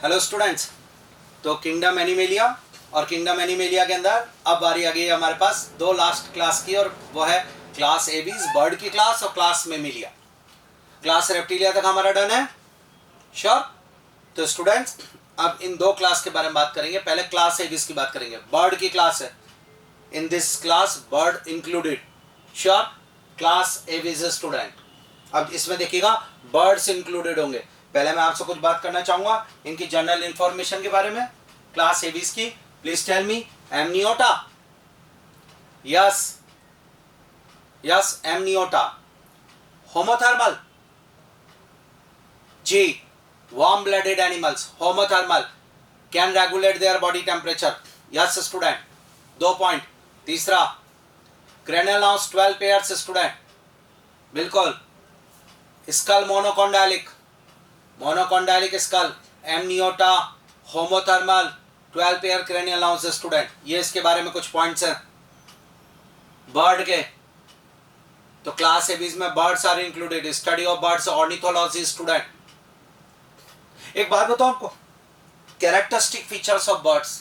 Hello students, तो kingdom animalia और kingdom animalia के अंदर अब बारी आ गई है हमारे पास दो लास्ट क्लास की, और वो है क्लास एवीज बर्ड की क्लास और क्लास मेमिलिया। क्लास रेप्टिलिया तक हमारा डन है, श्योर। तो स्टूडेंट्स अब इन दो क्लास के बारे में बात करेंगे। पहले क्लास एवीज की बात करेंगे। बर्ड की क्लास है, इन this class bird included, sure. Class aves student, अब इसमें देखिएगा बर्ड्स इंक्लूडेड होंगे। पहले मैं आपसे कुछ बात करना चाहूंगा इनकी जनरल इंफॉर्मेशन के बारे में, क्लास एवीज की। Please tell me, amniota, yes yes amniota. Homothermal, जी। Warm blooded animals, homothermal, can regulate their body temperature, yes student, 2 point. तीसरा, क्रेनियल नर्व्स 12 पेयर्स स्टूडेंट, बिल्कुल। Skull monocondylic, monocondylic skull, amniota, homothermal, 12 pair cranial nerves student. ये इसके बारे में कुछ points हैं bird के। तो क्लास एवीज में birds are included, study of birds, ornithology student. एक बात बताओ आपको, कैरेक्टरिस्टिक फीचर्स ऑफ बर्ड्स,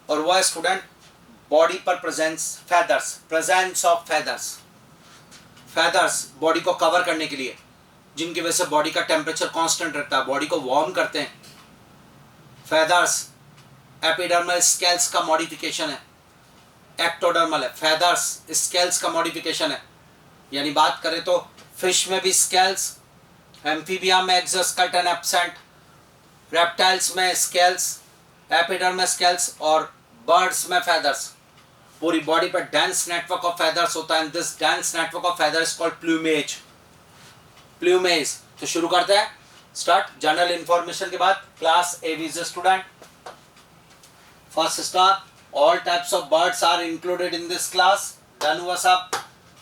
और वो है स्टूडेंट बॉडी पर presence feathers, presence of feathers. Feathers body को कवर करने के लिए, जिनकी वजह से बॉडी का टेम्परेचर कांस्टेंट रहता है, बॉडी को वार्म करते हैं। फेदर्स, एपिडर्मल स्केल्स का मॉडिफिकेशन है, एक्टोडर्मल है। फेदर्स स्केल्स का मॉडिफिकेशन है, यानी बात करें तो फिश में भी स्केल्स, एम्फीबिया में एक्सोस्केलेटन एब्सेंट, रेप्टाइल्स में स्केल्स, एपिडर्मल स्केल्स, और बर्ड्स में फेदर्स। पूरी बॉडी पर डेंस नेटवर्क ऑफ फेदर्स होता है। This dense network of feathers called plumage, plumage. तो शुरू करते हैं, स्टार्ट। जनरल इंफॉर्मेशन के बाद class aves student. First star, all types of birds are included in this class. Done हुआ साहब,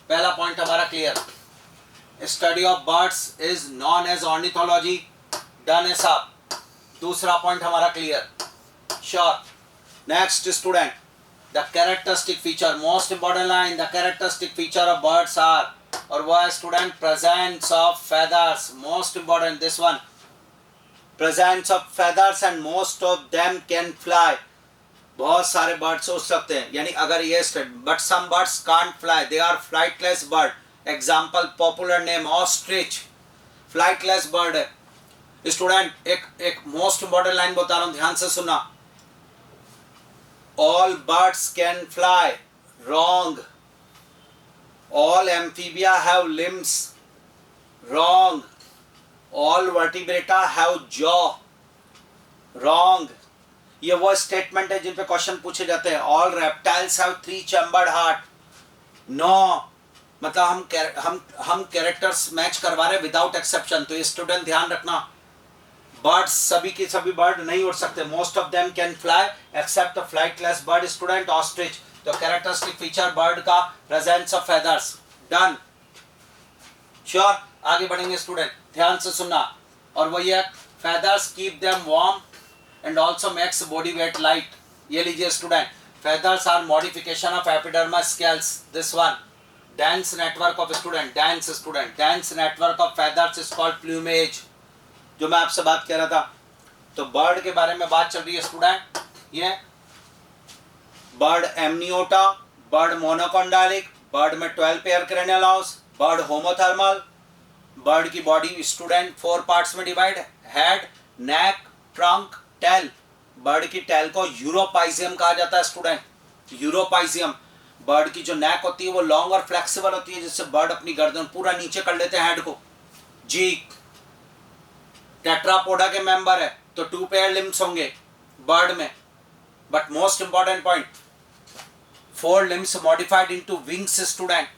पहला पॉइंट हमारा clear. Study of birds is known as ornithology, done है साहब। दूसरा पॉइंट हमारा clear, sure. Next student, the characteristic feature, most important line, the characteristic feature of birds are, और वो है student presence of feathers, most important this one, presence of feathers, and most of them can fly. बहुत सारे birds उड़ सकते हैं, यानी अगर ये but some birds can't fly, they are flightless bird. Example, popular name ostrich, flightless bird है student. एक मोस्ट इंपॉर्टेंट लाइन बता रहा हूं, ध्यान से सुनना। All birds can fly, wrong. All amphibia have limbs, wrong. All vertebrata have jaw, wrong. ये वो स्टेटमेंट है जिन पे क्वेश्चन पूछे जाते हैं। All reptiles have 3 chambered heart, no. मतलब हम कैरेक्टर्स मैच करवा रहे विदाउट एक्सेप्शन। तो ये स्टूडेंट ध्यान रखना, बर्ड्स सभी के सभी बर्ड नहीं उड़ सकते। Most of them can fly except the flightless bird student, ostrich. तो कैरेक्टरिस्टिक फीचर बर्ड का presence of feathers, done, sure. आगे बढ़ेंगे स्टूडेंट, ध्यान से सुनना, और वो ये feathers keep them warm and also makes body weight light. ये लीजिए student, feathers are modification of epidermal scales, this one. Dense network of student, dense network of feathers is called plumage, जो मैं आपसे बात कह रहा था। तो बर्ड के बारे में बात चल रही है स्टूडेंट। ये bird amniota, bird monocondylic, bird में 12 pair cranial nerves, bird homothermal. Bird की बॉडी स्टूडेंट 4 पार्ट्स में divide, head, neck, trunk, tail. Bird की टेल को यूरोपाइजियम कहा जाता है स्टूडेंट, यूरोपाइजियम। बर्ड की जो नेक होती है वो लॉन्ग और फ्लेक्सिबल होती है, जिससे बर्ड अपनी गर्दन पूरा नीचे कर लेते हैं हेड को, जी। टेट्रापोडा के मेंबर है, तो 2 पेयर लिम्स होंगे बर्ड में। But most important point, 4 limbs modified into wings student,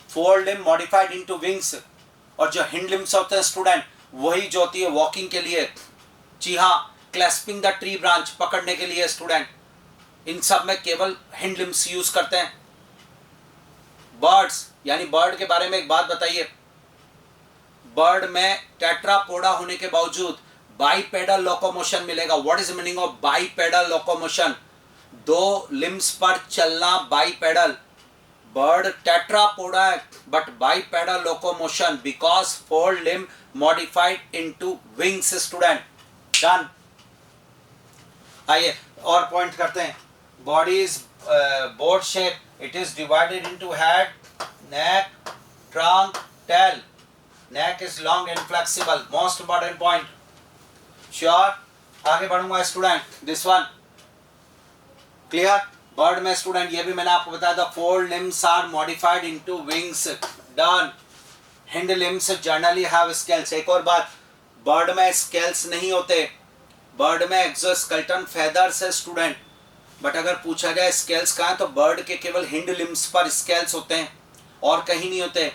4 limb modified into wings। और जो हिंड लिम्स होते हैं स्टूडेंट, वही जो होती है वॉकिंग के लिए, जी हाँ, क्लैस्पिंग द ट्री ब्रांच, पकड़ने के लिए स्टूडेंट। इन सब में केवल हिंड लिम्स यूज करते हैं। बर्ड्स, यानी बर्ड के बारे में एक बात बताइए, बर्ड में टेट्रापोडा होने के बावजूद बाइपेडल लोकोमोशन मिलेगा। What is meaning of bipedal locomotion? 2 limbs पर चलना, bipedal. bird tetrapoda but bipedal locomotion because 4 limb modified into wings student. Done. आइए और पॉइंट करते हैं। Body is boat shape, it is divided into head, neck, trunk, tail. Neck is long and flexible, most important point. Sure, आगे बढ़ूंगा student. This one clear. Bird में student ये भी मैंने आपको बताया था, 4 limbs are modified into wings. Done. Hind limbs generally have scales. एक और बात, बर्ड में स्केल्स नहीं होते, बर्ड में एक्सोस्केलेटन फेदर्स है स्टूडेंट। बट अगर पूछा जाए स्केल्स कहाँ है, तो बर्ड के केवल हिंड लिम्स पर स्केल्स होते हैं और कहीं नहीं होते।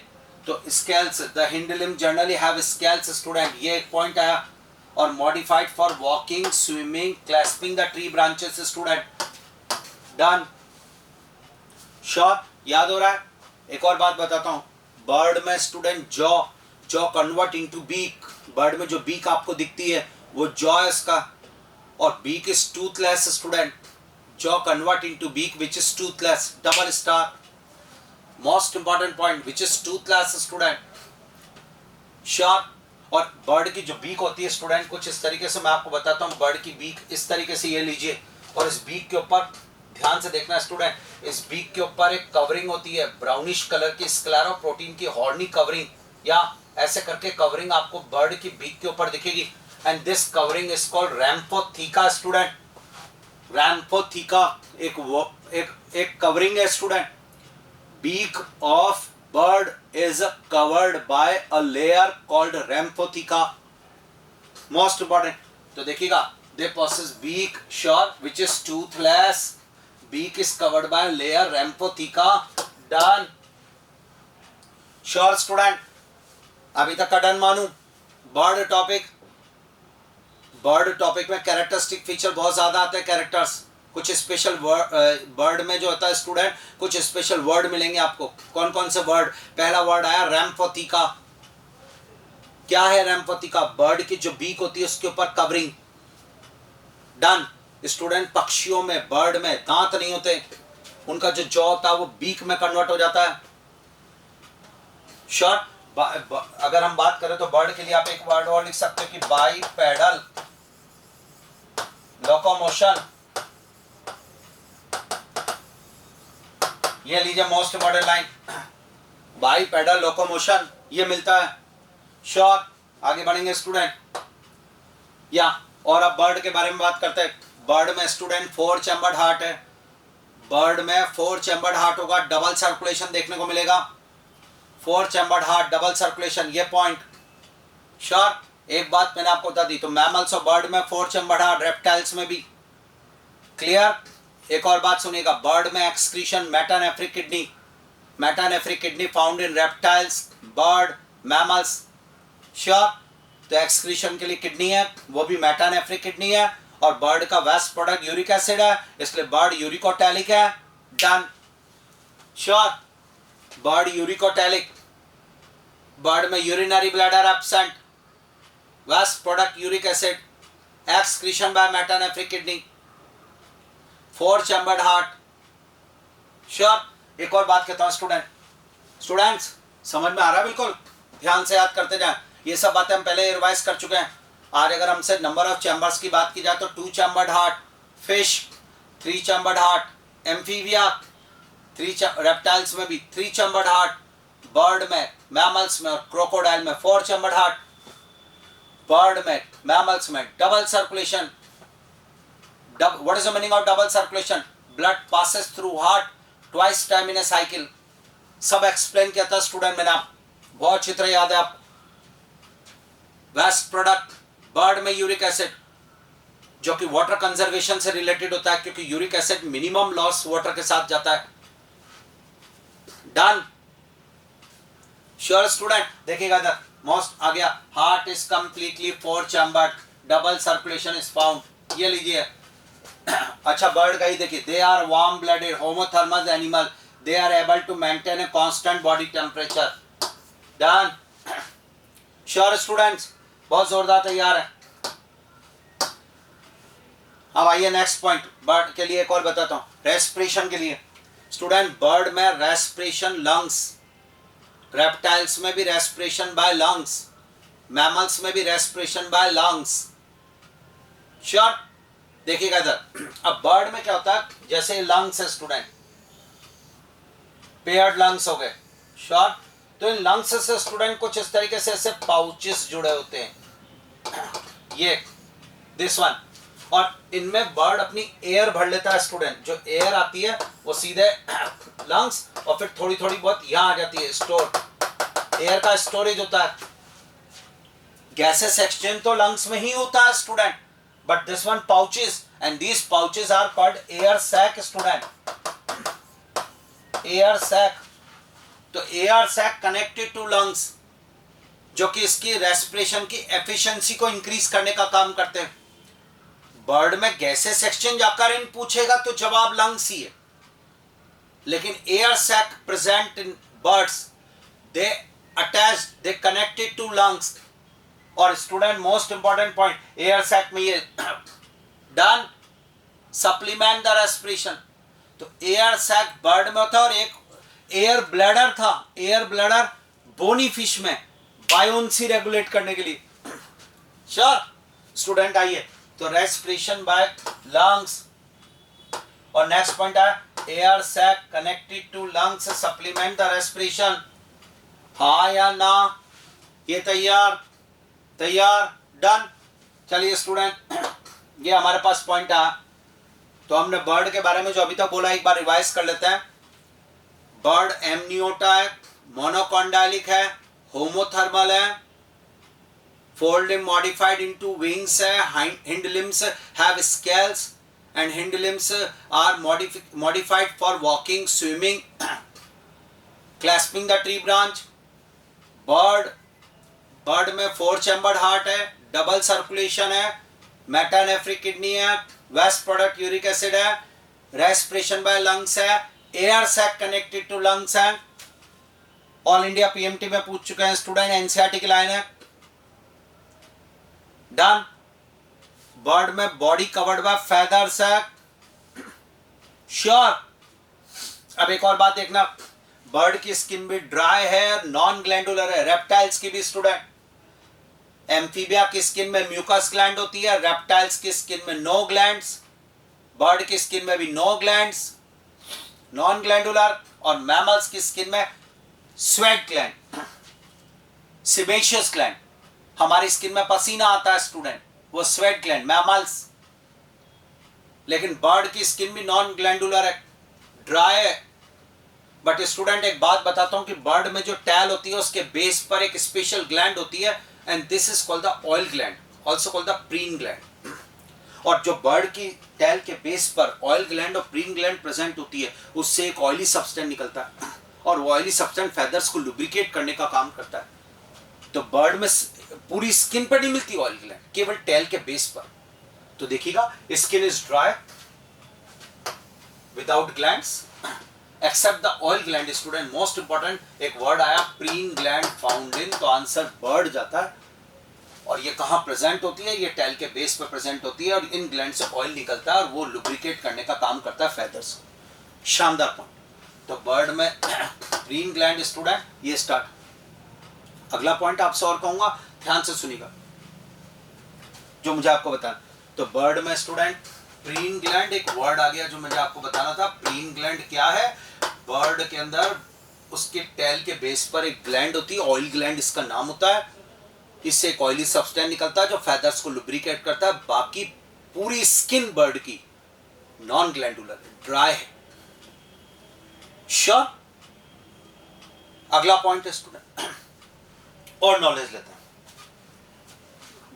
तो scales, the hind limbs generally have scales student, ये एक पॉइंट आया। और modified for walking, swimming, clasping the tree branches student. Done. Sure, याद हो रहा है। एक और बात बताता हूं, बर्ड में student jaw convert into beak. Bird में जो बीक आपको दिखती है वो जॉ है इसका, और beak is toothless student. Jaw convert into beak which is toothless. Double star, most important point, which is toothless student. Sure. और बर्ड की जो बीक होती है स्टूडेंट कुछ इस तरीके से, मैं आपको बताता हूँ। बर्ड की बीक इस तरीके से, ये लीजिए, और इस बीक के ऊपर ध्यान से देखना स्टूडेंट, इस बीक के ऊपर एक कवरिंग होती है ब्राउनिश कलर की, स्क्लेरोप्रोटीन की हॉर्नी कवरिंग, या ऐसे करके कवरिंग आपको बर्ड की बीक के ऊपर दिखेगी। And this covering is called ramphotheca student. Ramphotheca एक कवरिंग है student. Beak of bird is covered by a layer called rhamphotheca. Most important. तो देखिएगा, they possess beak, sure, which is toothless. Beak is covered by a layer rhamphotheca. Done. Sure student. अभी तक का done मानू। Bird topic में characteristic feature बहुत ज्यादा आते हैं। कैरेक्टर्स कुछ स्पेशल वर्ड में जो होता है स्टूडेंट, कुछ स्पेशल वर्ड मिलेंगे आपको। कौन कौन से वर्ड? पहला वर्ड आया रैम्फोथीका। क्या है रैम्फोथीका? बर्ड की जो बीक होती है उसके ऊपर कवरिंग। Done student. पक्षियों में, बर्ड में दांत नहीं होते, उनका जो जॉ होता है वो बीक में कन्वर्ट हो जाता है। शॉर्ट। अगर हम बात करें तो बर्ड के लिए आप एक वर्ड और लिख सकते हो कि बाइपेडल लोकोमोशन। ये लीजिए most important line, bipedal locomotion, ये मिलता है। श्योर, आगे बढ़ेंगे स्टूडेंट। या और अब बर्ड के बारे में बात करते हैं। बर्ड में स्टूडेंट 4 चैम्बर्ड हार्ट है। बर्ड में 4 चैम्बर्ड हार्ट होगा, डबल सर्कुलेशन देखने को मिलेगा। 4 चैम्बर्ड हार्ट, डबल सर्कुलेशन, ये पॉइंट। श्योर, एक बात मैंने आपको बता दी, तो मैमल्स और बर्ड में 4 चैम्बर्ड हार्ट, रेप्टाइल्स में भी। क्लियर। एक और बात सुनिएगा, बर्ड में excretion, metanephric kidney. Metanephric kidney found in reptiles, bird, mammals. Sure, तो एक्सक्रीशन के लिए किडनी है, वो भी मेटानेफ्रिक किडनी है। और बर्ड का वेस्ट प्रोडक्ट यूरिक एसिड है, इसलिए बर्ड यूरिकोटैलिक है। Done. Sure, bird uricotelic. Bird में urinary bladder absent, waste product uric acid, excretion by metanephric kidney, 4 chambered heart. Sure. एक और बात कहता हूं स्टूडेंट्स, समझ में आ रहा है? बिल्कुल ध्यान से याद करते जाएं। ये सब बातें हम पहले रिवाइज कर चुके हैं। आज अगर हमसे नंबर ऑफ चैम्बर्स की बात की जाए तो 2 chambered heart fish, 3 chambered heart amphibia, reptiles में भी 3 चैम्बर्ड हार्ट, बर्ड में, मैमल्स में और क्रोकोडाइल में 4 चैम्बर्ड हार्ट। बर्ड में, मैमल्स में double circulation. What is the meaning of double circulation? Blood passes through heart twice time in a cycle. सब explain किया था स्टूडेंट मैंने, आप बहुत अच्छी तरह याद है आप। वेस्ट प्रोडक्ट, बर्ड में यूरिक एसिड, जो कि वाटर कंजर्वेशन से रिलेटेड होता है, क्योंकि uric acid minimum loss water के साथ जाता है। डन। श्योर स्टूडेंट, देखिएगा इधर मोस्ट आ गया। Heart is completely 4 chambered, double circulation is found. ये लीजिए। अच्छा, बर्ड का ही देखिए, they are warm blooded homothermous animal, they are able to maintain a constant body temperature. Done. Sure students, बहुत जोरदार तैयार है। अब आइए नेक्स्ट पॉइंट, बर्ड के लिए एक और बताता हूं। रेस्पिरेशन के लिए स्टूडेंट, बर्ड में रेस्पिरेशन लंग्स, रेप्टाइल्स में भी रेस्पिरेशन बाय लंग्स, मैमल्स में भी रेस्पिरेशन बाय लंग्स। श्योर। देखिएगा इधर, अब बर्ड में क्या होता है, जैसे लंग्स है स्टूडेंट, पेयर्ड लंग्स हो गए, श्योर। तो इन लंग्स से स्टूडेंट कुछ इस तरीके से ऐसे पाउचेस जुड़े होते हैं, ये दिस वन, और इनमें बर्ड अपनी एयर भर लेता है स्टूडेंट। जो एयर आती है वो सीधे लंग्स और फिर थोड़ी थोड़ी बहुत यहां आ जाती है, स्टोर, एयर का स्टोरेज होता है। गैसेस एक्सचेंज तो लंग्स में ही होता है student, but this one pouches, and these pouches are called air sac student, air sac. तो air sac connected to lungs, जो कि इसकी रेस्पिरेशन की एफिशिएंसी को इंक्रीज करने का काम करते हैं। बर्ड में गैसेस एक्सचेंज आकर इन पूछेगा तो जवाब लंग्स ही है, लेकिन air sac present in birds, they attach, they connected to lungs. और student most important point, air sac में ये डन, सप्लीमेंट द रेस्पिरेशन। तो एयर सैक बर्ड में था, और एक एयर ब्लैडर था, एयर ब्लैडर बोनी फिश में, बायोन्सी रेगुलेट करने के लिए। श्योर स्टूडेंट, आइए तो रेस्पिरेशन बाय लंग्स, और नेक्स्ट पॉइंट है air sac connected to lungs supplement the respiration, हाँ या ना? ये तैयार, तैयार, डन। चलिए स्टूडेंट, ये हमारे पास पॉइंट है। तो हमने बर्ड के बारे में जो अभी तक बोला एक बार रिवाइज कर लेते हैं। बर्ड एमनियोटा है, मोनोकॉन्डाइलिक है, होमोथर्मल है, fold limb modified into wings है, hind limbs have scales and hind limbs are modified for walking, swimming, clasping the tree branch. Bird में 4 चैम्बर्ड हार्ट है, डबल सर्कुलेशन है, मेटानेफ्रिक किडनी है, waste product uric acid है, respiration by lungs है, air sac connected to lungs है। All India PMT में पूछ चुके हैं स्टूडेंट, एनसीईआरटी की लाइन है, डन। बर्ड में बॉडी कवर्ड बाय फेदर्स है, श्योर। अब एक और बात देखना, बर्ड की स्किन भी ड्राई है, नॉन ग्लैंडुलर है, रेप्टाइल्स की भी स्टूडेंट। एम्फीबिया की स्किन में म्यूकस ग्लैंड होती है, रेप्टाइल्स की स्किन में नो ग्लैंड्स, बर्ड की स्किन में भी नो ग्लैंड्स, नॉन ग्लैंडुलर। और मैमल्स की स्किन में स्वेट ग्लैंड, सिबेशियस ग्लैंड। हमारी स्किन में पसीना आता है स्टूडेंट, वो स्वेट ग्लैंड, मैमल्स। लेकिन बर्ड की स्किन भी नॉन ग्लैंडुलर है, ड्राई है। बट स्टूडेंट एक बात बताता हूं कि बर्ड में जो टैल होती है उसके बेस पर एक स्पेशल ग्लैंड होती है, and this is called the oil gland, also called the preen gland. और जो बर्ड की टैल के बेस पर ऑयल ग्लैंड और प्रीन ग्लैंड प्रेजेंट होती है, उससे एक ऑयली सब्सटेंस निकलता है, और वो ऑयली सब्सटेंस फेदर्स को लुब्रिकेट करने का काम करता है। तो बर्ड में पूरी स्किन पर नहीं मिलती ऑयल ग्लैंड, केवल टेल के बेस पर। तो देखिएगा, skin is dry without glands except the oil gland. Student most important, एक वर्ड आया प्रीन ग्लैंड फाउंड इन, तो आंसर बर्ड जाता है। और ये कहाँ प्रेजेंट होती है? ये टेल के बेस पर प्रेजेंट होती है, और इन ग्लैंड से ऑयल निकलता है और वो लुब्रिकेट करने का काम करता है फेदर्स को। शानदार पॉइंट। तो बर्ड में प्रीन ग्लैंड स्टूडेंट, ये स्टार्ट। अगला पॉइंट आपसे और कहूंगा, ध्यान से सुनिएगा जो मुझे आपको बताना। तो बर्ड में स्टूडेंट प्रीन ग्लैंड, एक वर्ड आ गया जो मुझे आपको बताना था। प्रीन ग्लैंड क्या है? बर्ड के अंदर उसके टेल के बेस पर एक ग्लैंड होती है, ऑयल ग्लैंड इसका नाम होता है। इससे एक ऑयली सब्सटेंस निकलता है जो फेदर्स को लुब्रिकेट करता है। बाकी पूरी स्किन बर्ड की नॉन ग्लैंडुलर, ड्राई है। श्योर। अगला पॉइंट है स्टूडेंट, और नॉलेज लेते हैं।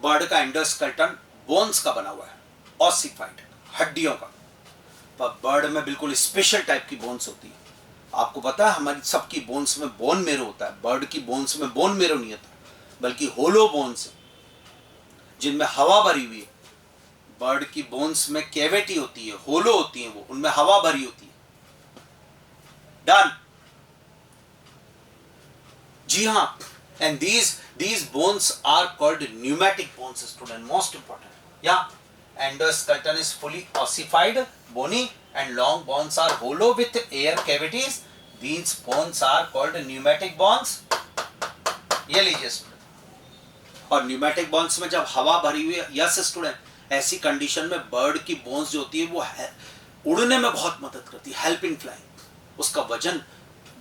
बर्ड का एंडोस्केलेटन बोन्स का बना हुआ है, ऑसिफाइड, हड्डियों का। पर बर्ड में बिल्कुल स्पेशल टाइप की बोन्स होती है। आपको पता है हमारी सबकी बोन्स में बोन मेरो होता है, बर्ड की बोन्स में बोन मेरो नहीं होता, बल्कि होलो बोन्स जिनमें हवा भरी हुई है। बर्ड की बोन्स में कैविटी होती है, होलो होती है, वो उनमें हवा भरी होती है। डन। जी हाँ, and these bones are called pneumatic bones student, most important. Yeah, endoskeleton is fully ossified, bony, and long bones are hollow with air cavities. These bones are called pneumatic bones. ये लीजिए student. और pneumatic bones में जब हवा भरी हुई है, yes student, ऐसी कंडीशन में बर्ड की बोन्स जो होती है वो उड़ने में बहुत मदद करती है, हेल्प इन फ्लाइंग। उसका वजन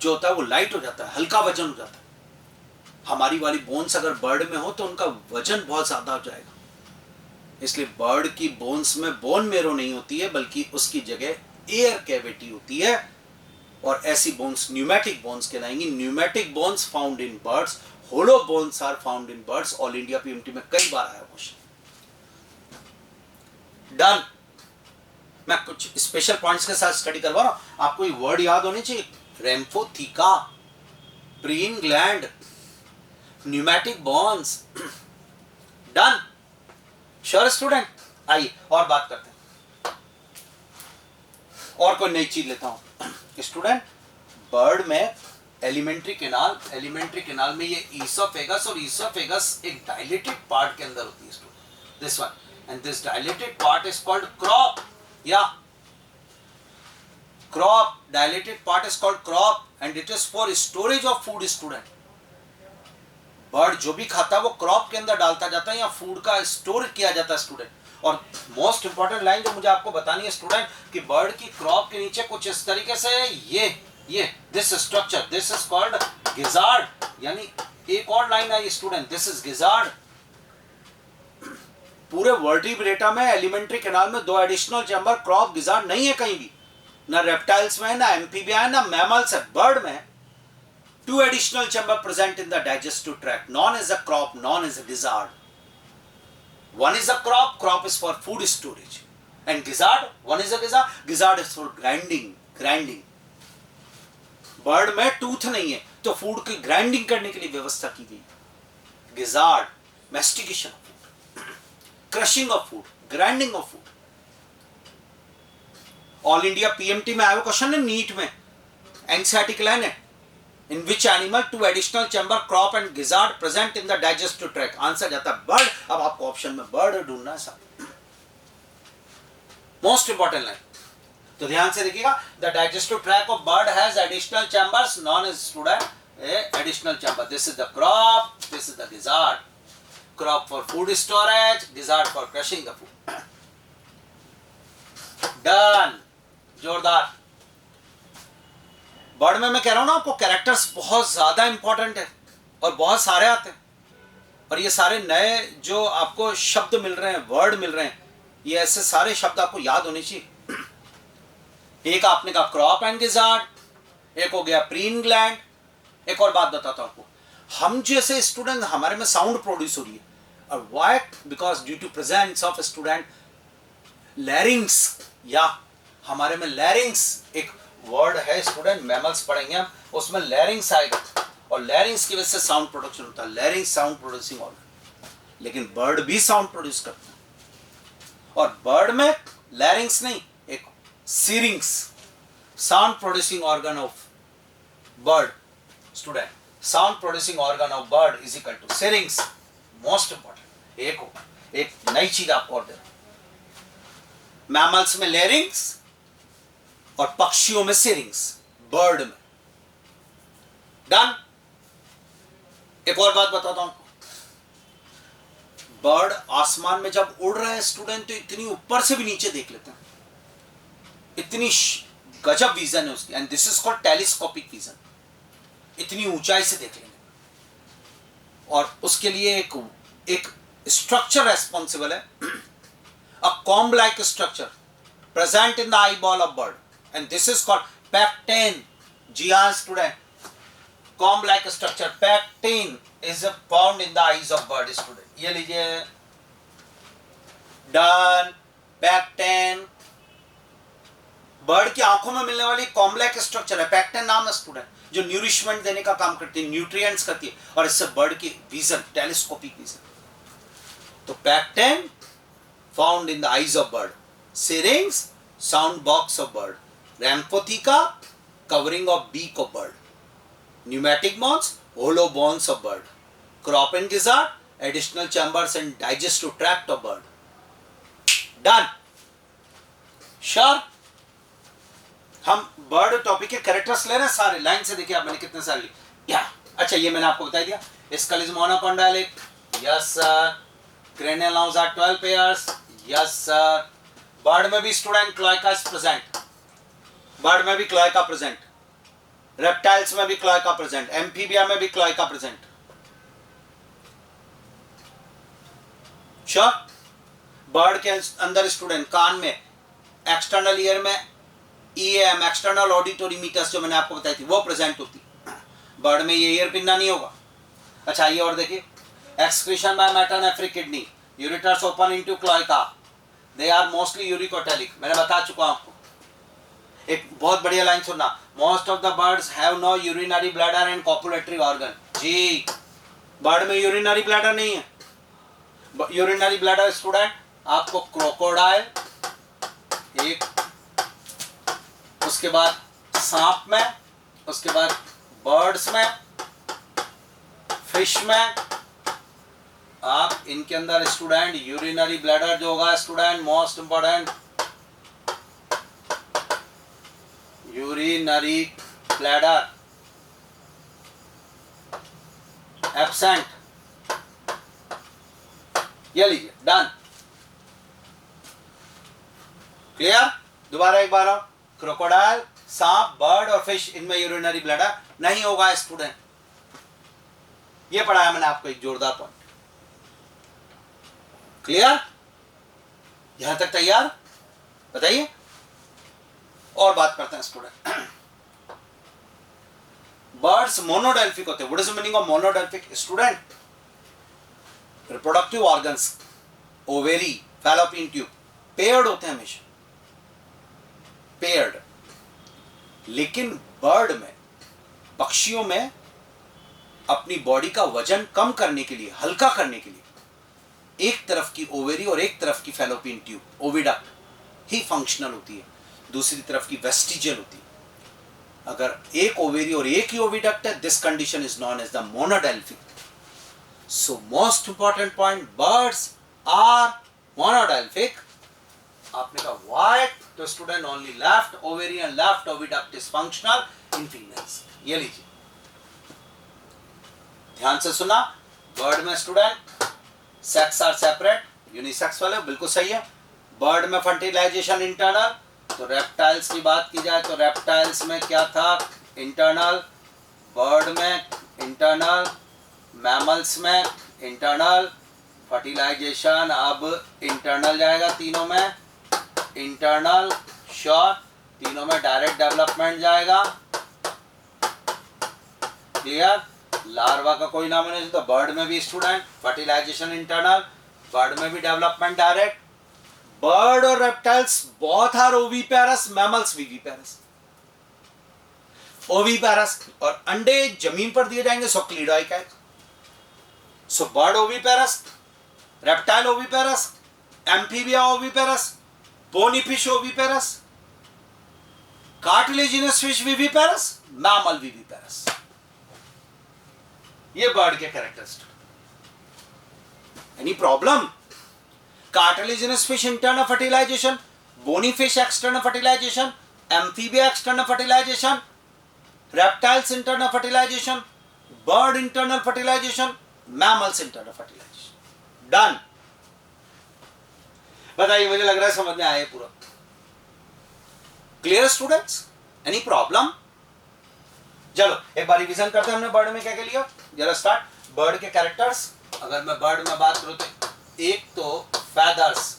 जो होता है वो लाइट हो जाता है, हल्का वजन हो जाता है। हमारी वाली बोन्स अगर बर्ड में हो तो उनका वजन बहुत ज्यादा हो जाएगा, इसलिए बर्ड की बोन्स में बोन मेरो नहीं होती है, बल्कि उसकी जगह एयर कैविटी होती है, और ऐसी बोन्स न्यूमेटिक बोन्स कहलाएंगी। Pneumatic bones found in birds, hollow bones are found in birds. All India PMT में कई बार आया क्वेश्चन। डन। मैं कुछ स्पेशल पॉइंट्स के साथ स्टडी करवा रहा हूं, आपको ये वर्ड याद होने चाहिए। Ramphotheca, preen gland, pneumatic bones. Done. Sure student? आइए और बात करते हैं, और कोई नई चीज लेता हूं स्टूडेंट। बर्ड में एलिमेंट्री कैनाल में ये ईसोफेगस, और ईसोफेगस एक डायलेटेड पार्ट के अंदर होती है student, this one, and this dilated part is called crop, या crop. Dilated part is called crop and it is for storage of food student. Bird जो भी खाता है वो क्रॉप के अंदर डालता जाता है या फूड का स्टोर किया जाता है स्टूडेंट। और मोस्ट इंपॉर्टेंट लाइन जो मुझे आपको बतानी है स्टूडेंट, कि बर्ड की क्रॉप के नीचे कुछ इस तरीके से ये this structure, this is called gizzard. यानी एक और line I student, this is gizzard. पूरे वर्टिब्रेटा में एलिमेंट्री कैनाल में 2 एडिशनल चैम्बर, क्रॉप, गिजार्ड नहीं है कहीं भी, ना रेप्टाइल्स में, ना एम्फीबिया है, ना मैमल्स है। बर्ड में 2 additional chamber present in the digestive tract. None is a crop, none is a gizzard. One is a crop, crop is for food storage. And gizzard, one is a gizzard, gizzard is for grinding. Bird में tooth नहीं है तो food की grinding करने के लिए व्यवस्था की गई। Gizzard, mastication of food, crushing of food, grinding of food. All India PMT में आया क्वेश्चन है, नीट में एंग्जाइटी लाइन है, in which animal 2 additional chamber, crop and gizzard present in the digestive tract। Answer जाता है bird. अब आपको option में बर्ड ढूंढना है साहब, मोस्ट इंपॉर्टेंट लाइन, तो ध्यान से देखिएगा। The digestive tract of bird has additional chambers, non is student additional chamber. This is the crop, this is the gizzard. Crop for food storage, gizzard for crushing the food. Done, जोरदार। Bird में मैं कह रहा हूं ना आपको, characters बहुत ज्यादा इंपॉर्टेंट है और बहुत सारे आते हैं, और ये सारे नए जो आपको शब्द मिल रहे हैं, वर्ड मिल रहे हैं, ये ऐसे सारे शब्द आपको याद होने चाहिए। एक आपने कहा क्रॉप एंड गिजार्ड, एक हो गया प्रीन ग्लैंड। एक और बात बताता हूं आपको, हम जैसे स्टूडेंट हमारे में साउंड प्रोड्यूस हो रही है, और why? Because due to presence of student larynx, या हमारे में लैरिंग्स एक वर्ड है स्टूडेंट, मैमल्स पढ़ेंगे हम, उसमें लैरिंग्स आएगा, और लैरिंग्स की वजह से साउंड प्रोडक्शन होता है। लैरिंग्स साउंड प्रोड्यूसिंग ऑर्गन, लेकिन बर्ड भी साउंड प्रोड्यूस करता है, और बर्ड में लैरिंग्स नहीं, एक syrinx, sound producing organ of bird student. Sound producing organ of bird is equal to syrinx. Most important एक नई चीज आपको और दे रहा हूं, मैमल्स में लैरिंग्स और पक्षियों में सिरिंग्स, बर्ड में। डन। एक और बात बताता हूं, बर्ड आसमान में जब उड़ रहे हैं स्टूडेंट तो इतनी ऊपर से भी नीचे देख लेते हैं, इतनी गजब विजन है उसकी, and this is called telescopic vision. इतनी ऊंचाई से देख लेंगे, और उसके लिए एक स्ट्रक्चर रेस्पॉन्सिबल है, अ comb like structure present in the eye ball of bird, and this is called pecten। जी हाँ student, comb like structure, pecten is found in the eyes of bird student। ये लीजिए, डन। pecten बर्ड की आंखों में मिलने वाली comb like structure है, pecten नाम है स्टूडेंट, जो न्यूरिशमेंट देने का काम करती है, न्यूट्रिएंट्स करती है, और इससे बर्ड की विजन, टेलीस्कोपिक विजन। तो pecten found in the eyes of bird, syrinx sound box of bird, Ramphotheca covering of beak of bird, pneumatic bones, hollow bones of bird, crop and gizzard, additional chambers and digestive tract of bird। Done। Sure? हम bird topic के characters ले रहे हैं सारे, line से देखिए आप, मैंने कितने सारे लिए। या अच्छा, ये मैंने आपको बता दिया। Skull is monocondylic, yes sir. cranial nerves are 12 pairs, yes sir, bird में भी student cloaca is present, bird में भी क्लोएका प्रेजेंट, रेप्टाइल्स में भी क्लोएका प्रेजेंट, एम्फीबिया में भी क्लोएका प्रेजेंट। श्योर, बर्ड के अंदर स्टूडेंट कान में, एक्सटर्नल ईयर में ईएम एक्सटर्नल ऑडिटरी मीटर्स जो मैंने आपको बताई थी वो प्रेजेंट होती, बर्ड में ये ईयर पिन्ना नहीं होगा। अच्छा ये और देखिए, excretion by metanephric kidney, ureters open into cloaca, they are mostly uricotelic, मैंने बता चुका हूं आपको। एक बहुत बढ़िया लाइन सुनना, most of the birds have no urinary bladder and copulatory organ. जी, बर्ड में यूरिनरी ब्लैडर नहीं है। यूरिनरी ब्लैडर स्टूडेंट आपको क्रोकोडाइल, एक, उसके बाद सांप में, उसके बाद बर्ड्स में, फिश में, आप इनके अंदर स्टूडेंट यूरिनरी ब्लैडर जो होगा student, most important, urinary bladder absent. ये लीजिए, डन, क्लियर। दोबारा एक बार, क्रोकोडाइल, सांप, बर्ड और फिश, इनमें यूरिनरी ब्लैडर नहीं होगा स्टूडेंट। ये पढ़ाया मैंने आपको एक जोरदार पॉइंट, क्लियर, यहां तक तैयार? बताइए, और बात करते हैं स्टूडेंट। बर्ड्स मोनोडेल्फिक होते हैं। What is the meaning of monodelphic student? Reproductive organs, ovary, fallopian tube paired होते हैं हमेशा, पेयर्ड। लेकिन बर्ड में, पक्षियों में अपनी बॉडी का वजन कम करने के लिए, हल्का करने के लिए, एक तरफ की ओवेरी और एक तरफ की फैलोपियन ट्यूब, ओविडक्ट ही फंक्शनल होती है, दूसरी तरफ की वेस्टिजियल होती है। अगर एक ओवेरी और एक ही ओविडक्ट है, this condition is known as the monodelphic. So most important point, birds are monodelphic. आपने कहा व्हाई? तो student only left ovary and left oviduct is functional in females. ये लीजिए, ध्यान से सुना। बर्ड में student sex are separate, unisex वाले, बिल्कुल सही है। बर्ड में फर्टिलाइजेशन इंटरनल, तो रेप्टाइल्स की बात की जाए तो रेप्टाइल्स में क्या था? इंटरनल। बर्ड में इंटरनल, मैमल्स में इंटरनल। फर्टिलाइजेशन अब इंटरनल जाएगा तीनों में, इंटरनल श्योर। तीनों में डायरेक्ट डेवलपमेंट जाएगा, क्लियर। लार्वा का कोई नाम नहीं, तो बर्ड में भी स्टूडेंट फर्टिलाइजेशन इंटरनल, बर्ड में भी डेवलपमेंट डायरेक्ट। बर्ड और reptiles both are oviparous, mammals viviparous. Oviparous, और अंडे जमीन पर दिए जाएंगे, सो क्लीडोइक है। So bird oviparous, reptile oviparous, amphibia oviparous, bony fish oviparous, cartilaginous fish viviparous, mammal viviparous. ये बर्ड के characteristic. Any problem? Cartilaginous fish internal fertilization, bony fish external fertilization, amphibia external fertilization, reptiles internal fertilization, bird internal fertilization, mammals internal fertilization. Done. बताइए, मुझे लग रहा है समझ में आया पूरा। Clear students? Any problem? चलो एक बार रिवीजन करते हैं, हमने बर्ड में क्या क्या लिया। जरा स्टार्ट। बर्ड के कैरेक्टर्स, अगर मैं बर्ड में बात करूं तो एक तो फेदर्स,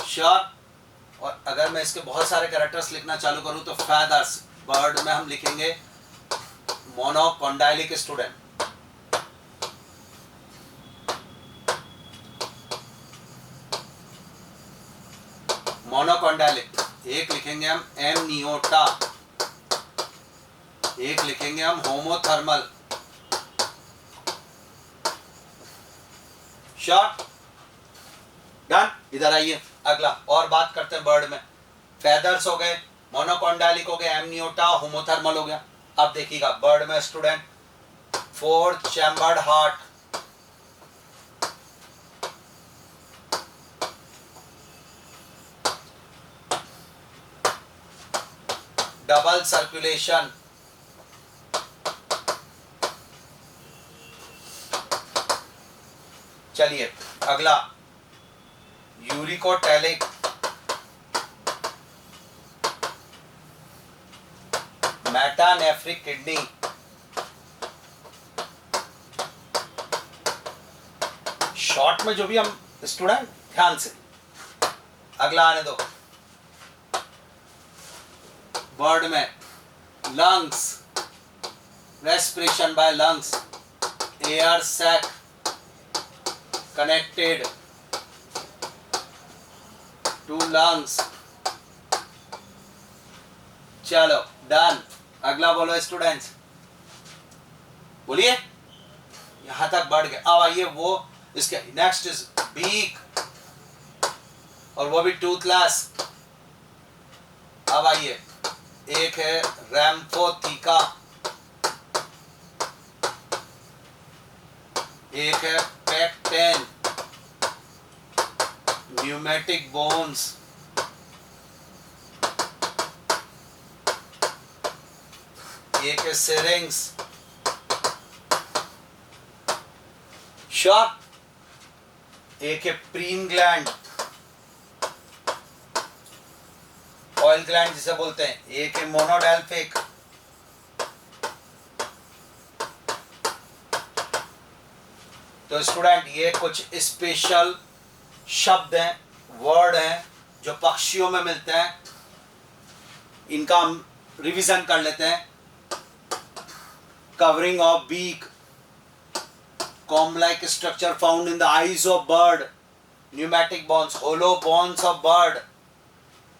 श्योर। और अगर मैं इसके बहुत सारे कैरेक्टर्स लिखना चालू करूं तो फेदर्स, बर्ड में हम लिखेंगे मोनोकॉन्डाइलिक स्टूडेंट। मोनोकॉन्डाइलिक। एक लिखेंगे हम एमनियोटा, एक लिखेंगे हम होमोथर्मल। Short, done. इधर आइए, अगला और बात करते हैं बर्ड में। फेदर्स हो गए, मोनोकॉन्डाइलिक हो गए, एमनियोटा, होमोथर्मल हो गया। अब देखिएगा बर्ड में student 4 chambered heart, double circulation, चलिए अगला यूरिकोटैलिक, मेटानेफ्रिक किडनी, शॉर्ट में जो भी हम स्टूडेंट ध्यान से, अगला आने दो। बर्ड में lungs, respiration by lungs, air sac connected to lungs. चलो डन। अगला बोलो स्टूडेंट्स, बोलिए। यहां तक बढ़ गए। अब आइए वो इसके नेक्स्ट इज बीक, और वो भी टूथलेस। अब आइए, एक है रैम्फोथीका, एक है पेक्टेन, न्यूमेटिक बोन्स, एक है सिरिंग्स, श्योर, एक है प्रीन ग्लैंड, ऑयल ग्लैंड जिसे बोलते हैं, एक है मोनोडेल्फिक, तो स्टूडेंट ये कुछ स्पेशल शब्द हैं, वर्ड हैं जो पक्षियों में मिलते हैं। इनका हम रिवीजन कर लेते हैं। Covering of beak, comb-like structure found in the eyes of bird, pneumatic bones, hollow bones of bird,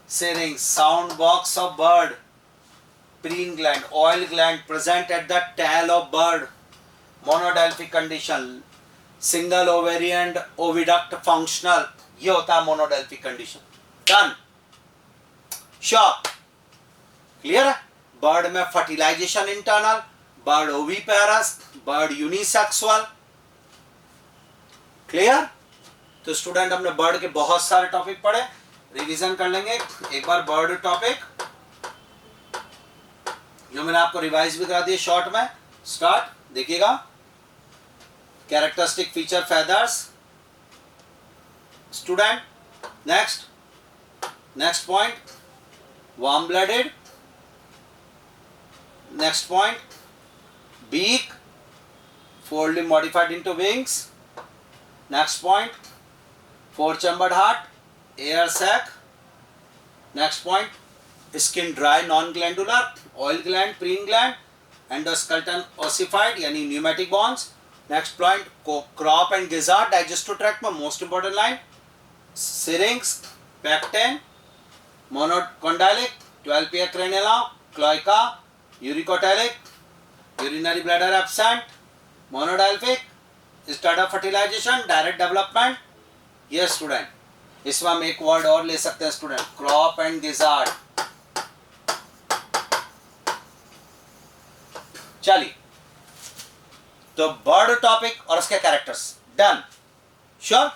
syrinx, sound box of bird, preen gland, oil gland present at the tail of bird, monodelphic condition, single ovarian oviduct functional, ये होता है monodelphic condition. Done. Sure. Clear है? Bird में fertilization internal, bird oviparous, bird unisexual. Clear? तो student हमने bird के बहुत सारे टॉपिक पढ़े, रिवीजन कर लेंगे एक बार बर्ड टॉपिक जो मैंने आपको रिवाइज भी करा दिए शॉर्ट में। स्टार्ट, देखिएगा। Characteristic feature feathers, student. Next point warm blooded, next point beak फोल्डली modified into wings, next point four chambered heart, air sac, next point skin dry non glandular, oil gland, preen gland, endoskeleton ossified यानी pneumatic bones, next point crop and gizzard digestive tract में most important line, syrinx, pecten, monocondylic, 12 pair crenula, cloaca, uricotylic, urinary bladder absent, monodelphic, start of fertilization, direct development. ये student, इसमें हम एक word और ले सकते हैं स्टूडेंट, क्रॉप एंड गिजार्ड। चलिए, तो बर्ड टॉपिक और उसके कैरेक्टर्स डन। श्योर।